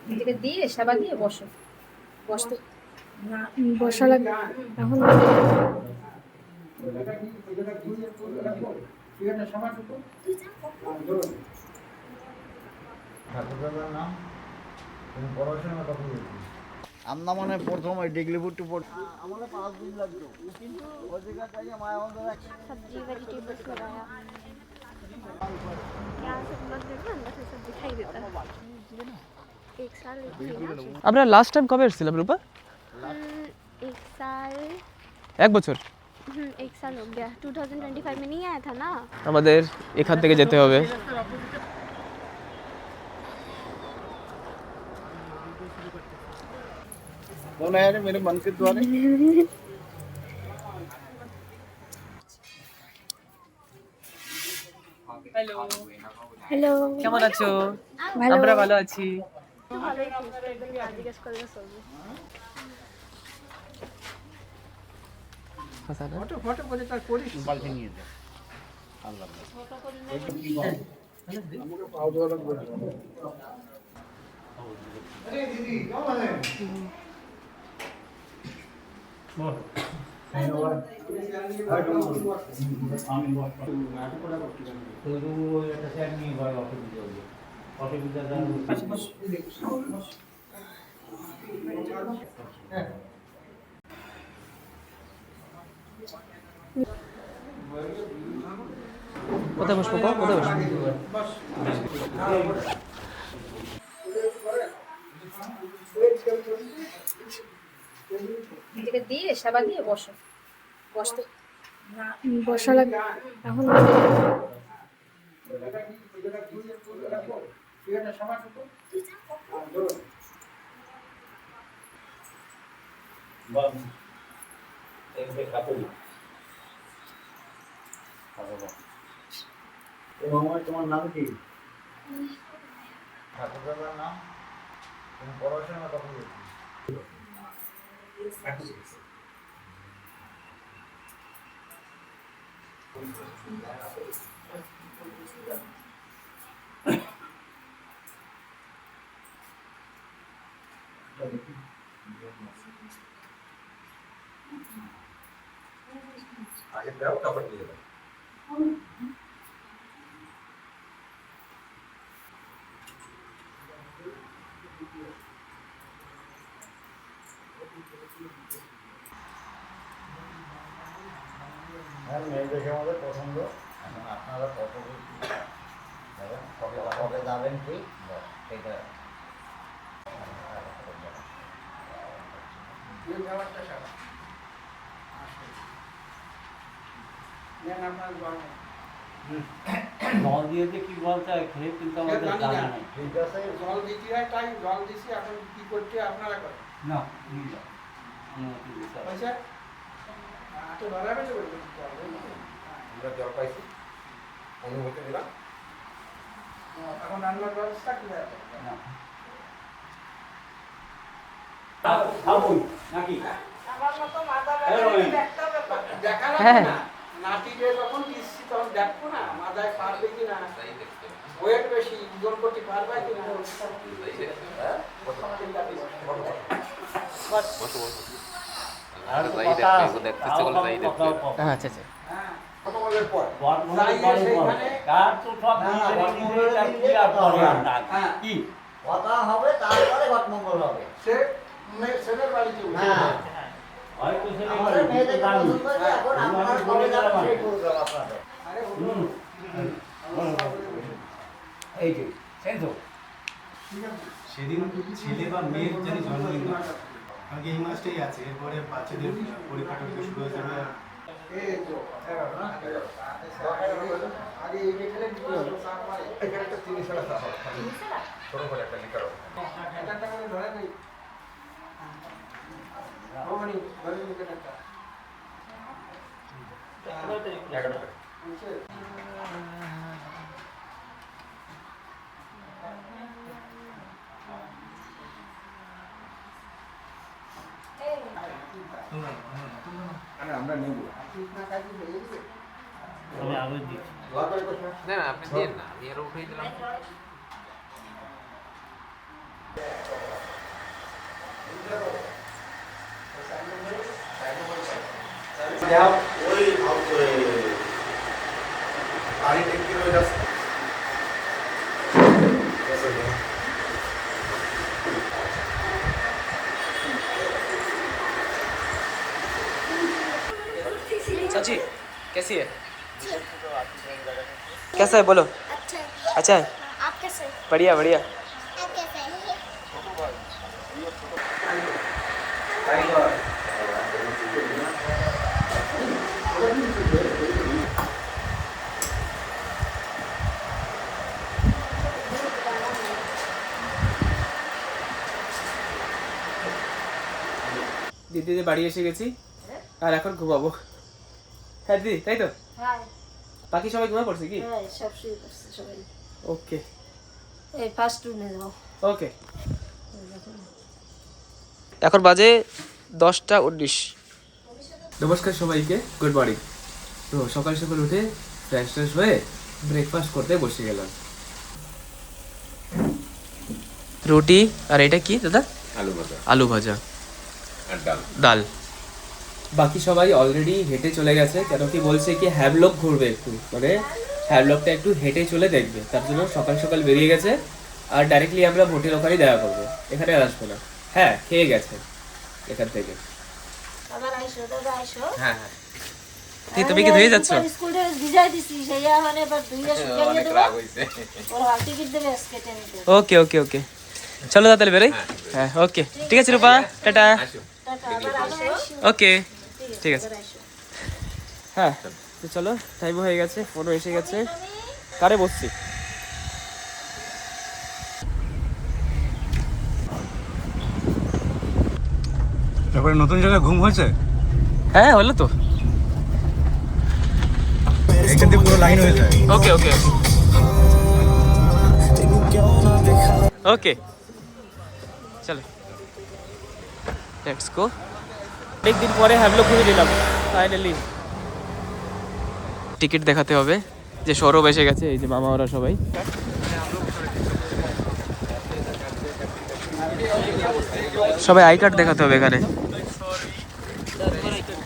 নিজেকে দিয়ে সেবা দিয়ে বসো, বসতে না বসা লাগবে এখন। ঠাকুরদাদার নাম তুমি পড়াশোনা কখন গেছি আমরা মনে প্রথম ওই ডিগ্রিপুরটি পড় আমার 5 দিন লাগতো কিন্তু ওই জায়গা থেকে মায়া বন্ধুরা सब्जी वेजिटेबल्स लगाया यहाँ से ब्लॉग देखो अंदर से सब दिखाई देता है। एक साल আপনারা লাস্ট টাইম কবে এসেছিলেন রূপা? एक साल এক বছর। एक साल हो गया। 2025 में नहीं आया था ना। আমাদের এখান থেকে যেতে হবে। कौन है मेरे मन के द्वारे হ্যালো हेलो কেমন আছো? ভালো আমরা ভালো আছি। ভালোই আছি জিজ্ঞেস করলে সবই ফটো ফটো করে তার করিস বালতি নিয়ে যা আল্লাহ ফটো করে আমাকে পাও দেওয়া লাগবে আরে দিদি কেমন আছেন বল কোথায় বসবো? কোথায় বসবো? নিজেকে দিয়ে সেবা দিয়ে বসো, বসতে না বসা লাগবে এখন। তোমার নাম কি? ঠাকুরদাদার নাম তুমি পড়াশোনা কখন গেছি আগে দাও তারপর নিয়ে যাও হ্যাঁ মেয়ে দেখে আমাদের পছন্দ এখন আপনারা কত কবে কবে যাবেন ঠিক সেটা জল দিয়েছে কি বলতে খেয়ে কিন্তু আমাদের জানা নাই। ঠিক আছে জল দিতে হয় তাই জল দিছি এখন কি করতে আপনারা করেন না নিয়ে যাও অনুমতি দিতে হবে। পয়সা তো ধরাবে তো আমরা জল পাইছি অনুমতি দিলাম এখন রান্নার ব্যবস্থা কি হয় না। খাবোই নাকি? আমার মতো মাথা একটা ব্যাপার দেখা হ্যাঁ। না নাতিকে যখন দিচ্ছি তখন দেখবো না মাথায় পারবে কি না ওয়েট বেশি ওজন করতে পারবে কি না আর কথা আচ্ছা আচ্ছা। কত বছর পর কার তো সব নিজেরই তার কি আর করার না। কি কথা হবে তারপরে ঘটমঙ্গল হবে সে ছেলের বাড়িতে হ্যাঁ হয়তো সে আমাদের মেয়েদের পছন্দ হয়েছে এখন আপনারা কবে যাবেন সেই প্রোগ্রাম আপনাদের আরে এই যে সেই তো সেদিন ছেলে বা মেয়ের জানি জন্মদিন না, কারণ কি এই মাসটাই আছে, এরপরে বাচ্চাদের পরীক্ষা টরীক্ষা শুরু হয়ে যাবে। এই তো আগে এই এখানে এখানে একটা 30 টাকা চা হবে ছোট করে একটা লিটার এটা টাকা ধরে নেই ভবানী ধরে নিতে টাকা 11 টাকা আমরা নেব না কাজ হয়ে গেছে আমি আগে দিচ্ছি। না না আপনি দিন না, আমি আরো উঠিয়ে দিলাম। चाची कैसी है? कैसा है बोलो? अच्छा है। आप कैसे? बढ़िया बढ़िया। आप कैसे हैं? দিদিদের বাড়ি এসে গেছি আর এখন ঘুমাবো। হ্যাঁ দিদি, তাই তো? হ্যাঁ বাকি সবাই ঘুমা পড়ছে কি? হ্যাঁ সব শুয়ে পড়ছে সবাই। ওকে এই ফার্স্ট রুমে যাও। ওকে। এখন বাজে 10:19। নমস্কার সবাইকে, গুড মর্নিং। তো সকাল সকাল উঠে ফ্রেশ ট্রেশ হয়ে ব্রেকফাস্ট করতে বসে গেলাম। রুটি আর এটা কি দাদা? আলু ভাজা আর ডাল। বাকি সবাই অলরেডি হেঁটে চলে গেছে, কেন কি বলছে কি হ্যাভলক ঘুরবে একটু, মানে হ্যাভলকটা একটু হেঁটে চলে দেখবে, তার জন্য সকাল সকাল বেরিয়ে গেছে। আর ডাইরেক্টলি আমরা ভোটের ওখানেই দেখা করবো, এখানে আর আসবো না। হ্যাঁ খেয়ে গেছে এখান থেকে। আবার আইসো দাদা আইসো। হ্যাঁ হ্যাঁ। তুমি কি ধুয়ে যাচ্ছ? স্কুলে ভিজাই দিছি সেইয়া মানে এবার ধুইয়া শুকাইয়ে দেব। ওর হল টিকিট দেবে আজকে ট্রেনে। ওকে ওকে ওকে, চলো তাহলে বেরোই। হ্যাঁ ওকে ঠিক আছে রূপা, টাটা। টাটা আবার আইসো। ওকে ঠিক আছে। হ্যাঁ তো চলো, টাইম হয়ে গেছে, ফোনও এসে গেছে, কারে বসছি। তারপরে নতুন জায়গায় ঘুম হয়েছে, হ্যাঁ হলো তো। এখান থেকে পুরো লাইন হয়ে যায়। ওকে ওকে ওকে চলো লেটস গো। অনেকদিন পরে হ্যাভলক ঘুরে নিলাম ফাইনালি। টিকিট দেখাতে হবে, যে সৌরভ এসে গেছে, এই যে মামা ওরা সবাই। সবাই আই কার্ড দেখাতে হবে এখানে,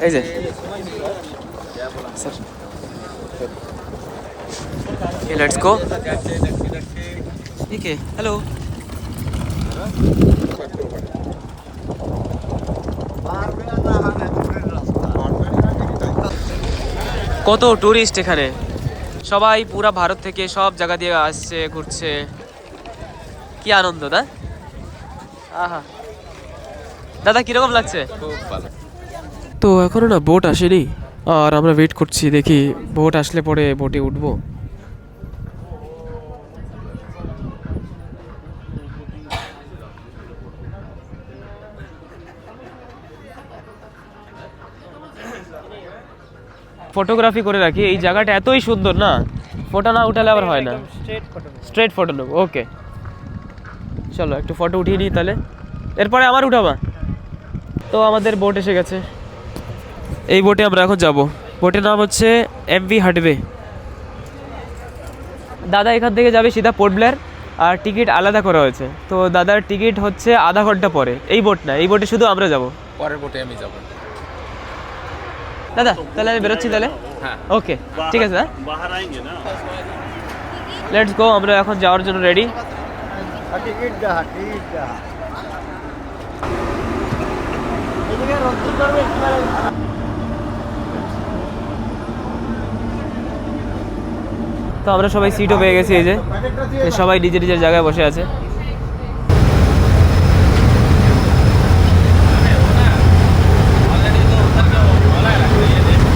এই যে স্যার। Let's go. ঠিক আছে, হ্যালো। কত টুরিস্ট এখানে, সবাই পুরা ভারত থেকে সব জায়গা দিয়ে আসছে, ঘুরছে, কি আনন্দ না? আহা দাদা কিরকম লাগছে? তো এখনো না বোট আসেনি, আর আমরা ওয়েট করছি, দেখি বোট আসলে পরে বোটে উঠবো। ফটোগ্রাফি করে রাখি, এই জায়গাটা এতই সুন্দর না, ফটো না উঠালে আবার হয় না। স্ট্রেট ফটো নেবো, ওকে চলো একটু ফটো উঠিয়ে নিই তাহলে, এরপরে আমার উঠাবা। তো আমাদের বোট এসে গেছে, এই বোটে আমরা এখন যাব। বোটের নাম হচ্ছে MV হাটওয়ে। দাদা এখান থেকে যাবে সিধা পোর্ট ব্লেয়ার, আর টিকিট আলাদা করা হয়েছে। তো দাদার টিকিট হচ্ছে আধা ঘন্টা পরে। এই বোট না, এই বোটে শুধু আমরা যাব, পরের বোটে আমি যাব। দাদা তাহলে আমি বেরোচ্ছি তাহলে। হ্যাঁ ওকে ঠিক আছে, হ্যাঁ লেটস গো। আমরা এখন যাওয়ার জন্য রেডি। টিকিট যা টিকিট যা এদিকে রোদ্দুর করবে। তো আমরা সবাই সিটও পেয়ে গেছি, এই যে সবাই নিজের নিজের জায়গায় বসে আছে।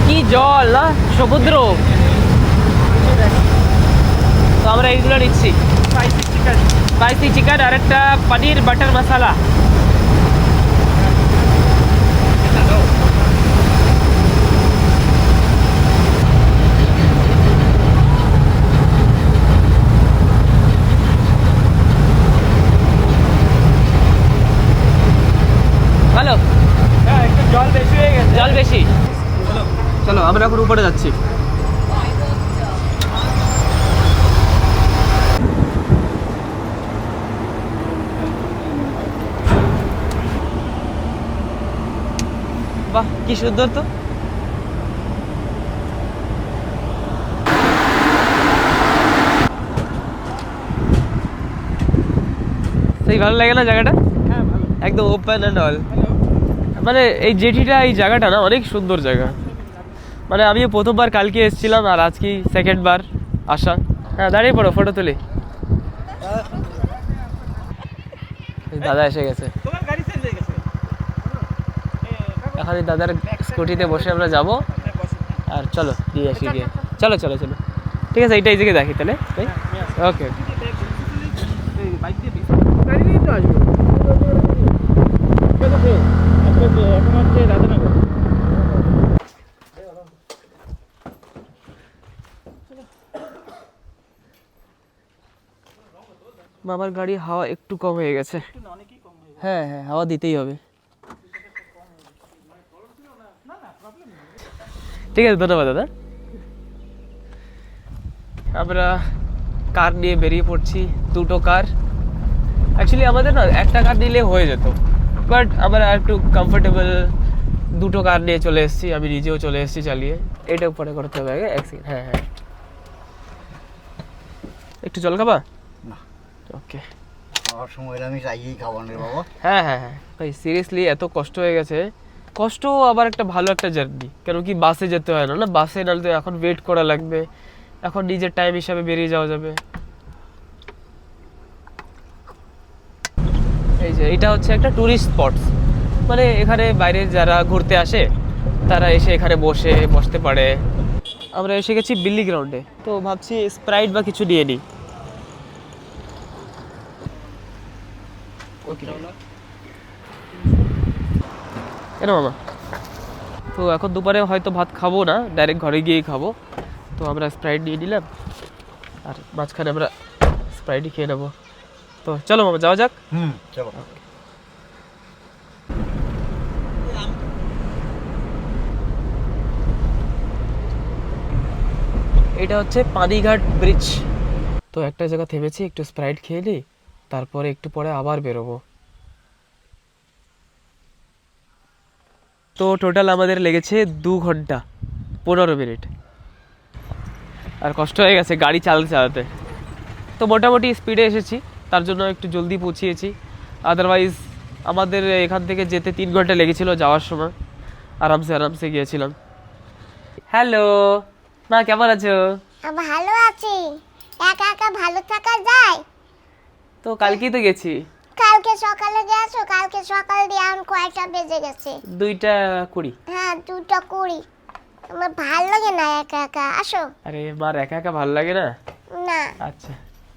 কি জল না, সমুদ্র। তো আমরা এইগুলো নিচ্ছি, স্পাইসি চিকেন আর একটা পনির বাটার মশলা। ভালো, জল বেশি হয়ে গেছে, জল বেশি। চলো আমরা এখন উপরে যাচ্ছি। বাহ কি সুন্দর তো। সেই ভালো লাগে না জায়গাটা? একদম ওপেন অ্যান্ড অল। মানে এই জেটিটা, এই জায়গাটা না অনেক সুন্দর জায়গা। মানে আমিও প্রথমবার কালকে এসেছিলাম আর আজকে সেকেন্ড বার আসা। হ্যাঁ দাঁড়িয়ে পড়ো, ফটো তুলি। দাদা এসে গেছে, এখন এই দাদার স্কুটিতে বসে আমরা যাব। আর চলো দিয়ে আসি গিয়ে। চলো চলো চলো, ঠিক আছে এইটা এই জায়গায় দেখি তাহলে। ওকে মামার গাড়ি হাওয়া একটু কম হয়ে গেছে। হ্যাঁ হ্যাঁ হাওয়া দিতেই হবে। ঠিক আছে ধন্যবাদ দাদা। আমরা কার নিয়ে বেরিয়ে পড়ছি, দুটো কার। অ্যাকচুয়ালি আমাদের না একটা কার নিলে হয়ে যেত, বাট আমরা একটু কমফোর্টেবল দুটো কার নিয়ে চলে এসেছি। আমি নিজেও চলে এসেছি চালিয়ে। এটা পরে করতে হবে আগে, এক সেকেন্ড। হ্যাঁ হ্যাঁ একটু জল খাবা? না। ওকে খাওয়ার সময় আমি চাইয়েই খাওয়ানোর বাবা। হ্যাঁ হ্যাঁ হ্যাঁ ভাই সিরিয়াসলি এত কষ্ট হয়ে গেছে। কষ্ট আবার একটা ভালো একটা জার্নি, কেন কি বাসে যেতে হয় না, না বাসে নাহলে তো এখন ওয়েট করা লাগবে, এখন নিজের টাইম হিসাবে বেরিয়ে যাওয়া যাবে। এই যে এটা হচ্ছে একটা টুরিস্ট স্পট, মানে এখানে বাইরের যারা ঘুরতে আসে তারা এসে এখানে বসতে পারে। আমরা এসে গেছি বিল্লি গ্রাউন্ডে, তো ভাবছি স্প্রাইট বা কিছু নিয়ে নিই। কেন মামা? তো এখন দুপুরে হয়তো ভাত খাবো না, ডাইরেক্ট ঘরে গিয়েই খাবো। তো আমরা স্প্রাইট নিয়ে নিলাম আর মাঝখানে আমরা স্প্রাইটই খেয়ে নেবো। তো চলো মামা যাওয়া যাক। চলো। এটা হচ্ছে পানিঘাট ব্রিজ। তো একটা জায়গা থেমেছি, একটু স্প্রাইট খেয়ে নিই, তারপরে একটু পরে আবার বেরোবো। তো টোটাল আমাদের লেগেছে 2 ঘন্টা 15 মিনিট। আর কষ্ট হয়ে গেছে গাড়ি চালাতে। তো মোটামুটি স্পিডে এসেছি, তার জন্য একটু জলদি পৌঁছিয়েছি। আদারওয়াইজ আমাদের এখান থেকে যেতে 3 ঘন্টা লেগেছিল যাওয়ার সময়। আরামসে গিয়েছিলাম। হ্যালো মা, কেমন আছো? ভালো আছি। একা একা ভালো থাকা যায়? তো কালকেই তো গেছি। কালকে সকালে গেছো? কালকে সকাল দিয়ে এখন কয়টা বেজে গেছে? 2:20। হ্যাঁ 2:20। আমার ভালো লাগে না একা একা। আসো। আরে মার একা একা ভালো লাগে না? না। আচ্ছা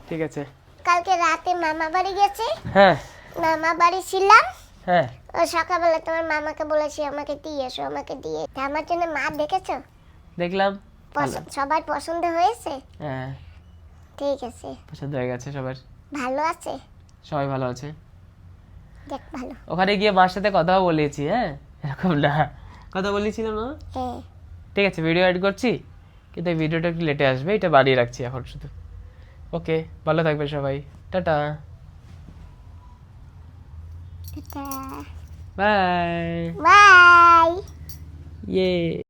ঠিক আছে। কালকে রাতে মামা বাড়ি গেছি। হ্যাঁ মামা বাড়ি ছিলাম। হ্যাঁ ও সকালবেলা তোমার মামাকে বলেছি আমাকে দিয়ে এসো, আমাকে দিয়ে। তা আমার জন্য মাছ দেখেছো? দেখলাম। সবার পছন্দ হয়েছে? হ্যাঁ ঠিক আছে, পছন্দ হয়ে গেছে সবার। ভালো আছে? সবাই ভালো আছে। দেখ ভালো। ওখানে গিয়ে মার সাথে কথাও বলেছি। হ্যাঁ এরকম না, কথা বলেছিলাম না? হ্যাঁ ঠিক আছে ভিডিও এড করছি, কিন্তু এই ভিডিওটা একটু লেটে আসবে, এটা বানিয়ে রাখছি এখন শুধু। ওকে ভালো থাকবে সবাই, টাটা বাই বাই। ইয়ে।